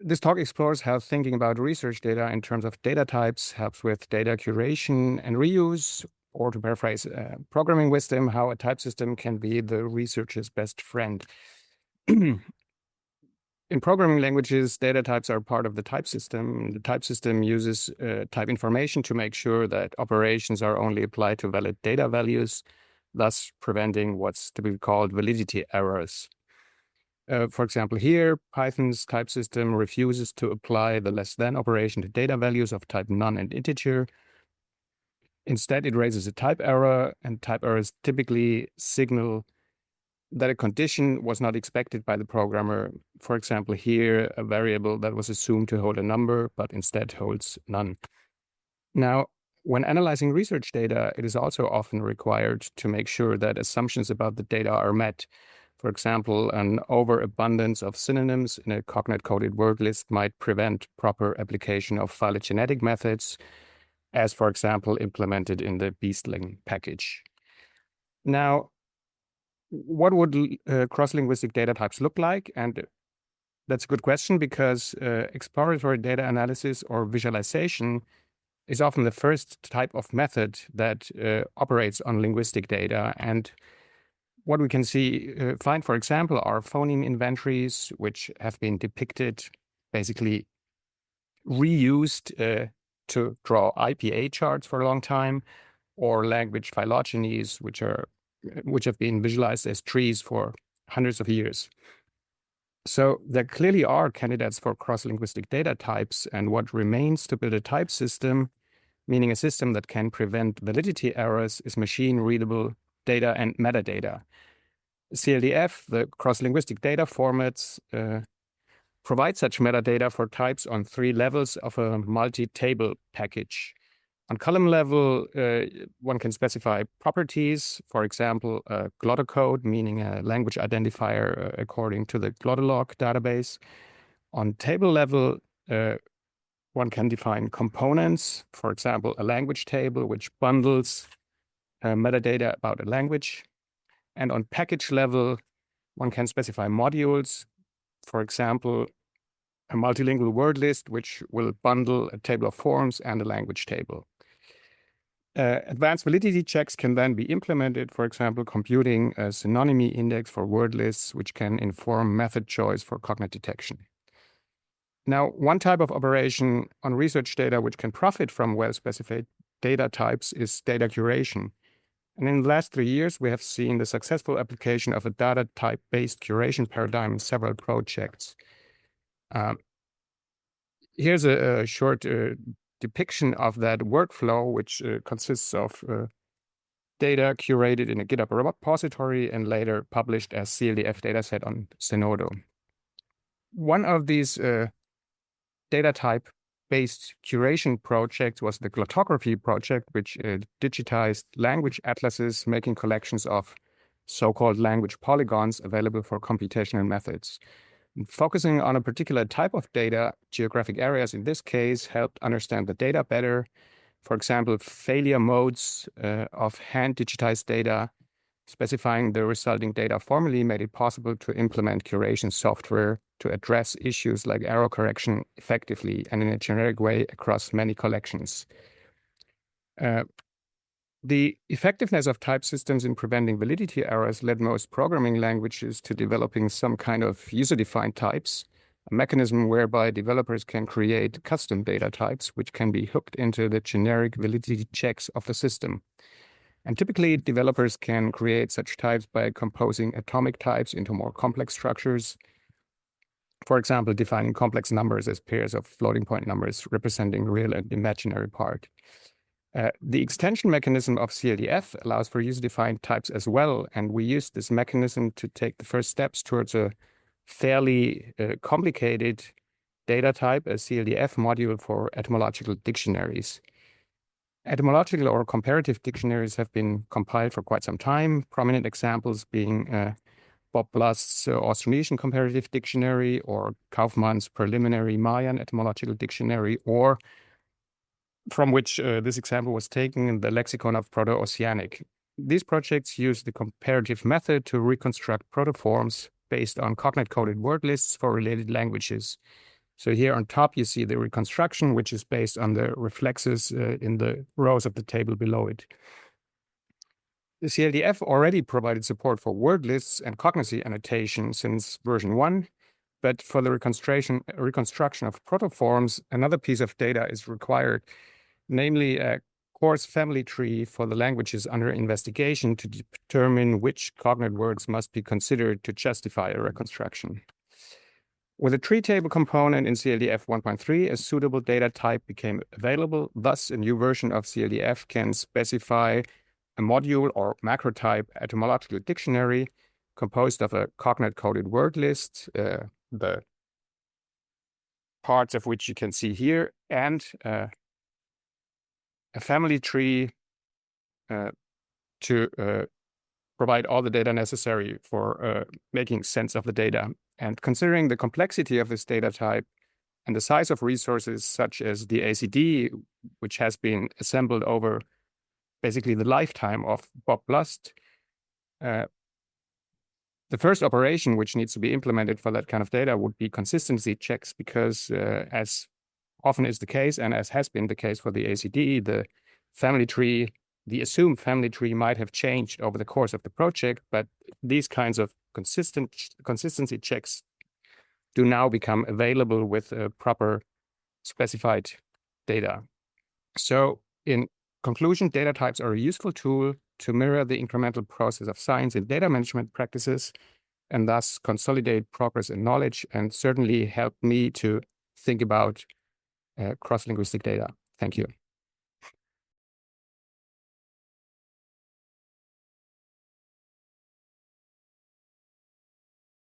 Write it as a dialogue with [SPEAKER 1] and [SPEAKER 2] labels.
[SPEAKER 1] This talk explores how thinking about research data in terms of data types helps with data curation and reuse, or to paraphrase programming wisdom, how a type system can be the researcher's best friend. In programming languages, data types are part of the type system. The type system uses type information to make sure that operations are only applied to valid data values, thus preventing what's typically called validity errors. For example, here, Python's type system refuses to apply the less than operation to data values of type none and integer. Instead, it raises a type error, and type errors typically signal that a condition was not expected by the programmer. For example, here, a variable that was assumed to hold a number, but instead holds none. Now, when analyzing research data, it is also often required to make sure that assumptions about the data are met. For example, an overabundance of synonyms in a cognate-coded word list might prevent proper application of phylogenetic methods, as, for example, implemented in the Beastling package. Now, what would cross-linguistic data types look like? And that's a good question, because exploratory data analysis or visualization is often the first type of method that operates on linguistic data. And what we can find, for example, are phoneme inventories, which have been depicted, basically reused to draw IPA charts for a long time, or language phylogenies, which have been visualized as trees for hundreds of years. So there clearly are candidates for cross-linguistic data types, and what remains to build a type system, meaning a system that can prevent validity errors, is machine-readable data and metadata. CLDF, the cross-linguistic data formats, provide such metadata for types on 3 levels of a multi-table package. On column level, one can specify properties, for example, a glottocode, meaning a language identifier according to the glottolog database. On table level, one can define components, for example, a language table, which bundles metadata about a language. And on package level, one can specify modules, for example, a multilingual word list, which will bundle a table of forms and a language table. Advanced validity checks can then be implemented, for example, computing a synonymy index for word lists, which can inform method choice for cognate detection. Now, one type of operation on research data which can profit from well-specified data types is data curation. And in the last 3 years, we have seen the successful application of a data type-based curation paradigm in several projects. Here's a short depiction of that workflow, which consists of data curated in a GitHub repository and later published as CLDF dataset on Zenodo. One of these data type-based curation projects was the glottography project, which digitized language atlases, making collections of so-called language polygons available for computational methods. Focusing on a particular type of data, geographic areas in this case helped understand the data better. For example, failure modes of hand-digitized data, specifying the resulting data formally made it possible to implement curation software to address issues like error correction effectively and in a generic way across many collections. The effectiveness of type systems in preventing validity errors led most programming languages to developing some kind of user-defined types, a mechanism whereby developers can create custom data types which can be hooked into the generic validity checks of the system. And typically, developers can create such types by composing atomic types into more complex structures. For example, defining complex numbers as pairs of floating point numbers representing real and imaginary part. The extension mechanism of CLDF allows for user-defined types as well, and we use this mechanism to take the first steps towards a fairly complicated data type, a CLDF module for etymological dictionaries. Etymological or comparative dictionaries have been compiled for quite some time, prominent examples being Bob Blast's Austronesian Comparative Dictionary, or Kaufmann's preliminary Mayan etymological dictionary, or from which this example was taken, the lexicon of Proto-Oceanic. These projects use the comparative method to reconstruct protoforms based on cognate-coded word lists for related languages. So here on top, you see the reconstruction, which is based on the reflexes in the rows of the table below it. The CLDF already provided support for word lists and cognacy annotation since version 1, but for the reconstruction of protoforms, another piece of data is required, namely a coarse family tree for the languages under investigation to determine which cognate words must be considered to justify a reconstruction. With a tree table component in CLDF 1.3, a suitable data type became available. Thus, a new version of CLDF can specify a module or macro type etymological dictionary composed of a cognate-coded word list, the parts of which you can see here, and a family tree to provide all the data necessary for making sense of the data. And considering the complexity of this data type and the size of resources such as the ACD, which has been assembled over basically the lifetime of Bob Blust, the first operation which needs to be implemented for that kind of data would be consistency checks, because as often is the case, and as has been the case for the ACD, the family tree, the assumed family tree might have changed over the course of the project, but these kinds of consistency checks do now become available with proper specified data. So in conclusion, data types are a useful tool to mirror the incremental process of science in data management practices, and thus consolidate progress and knowledge, and certainly help me to think about cross-linguistic data. Thank you.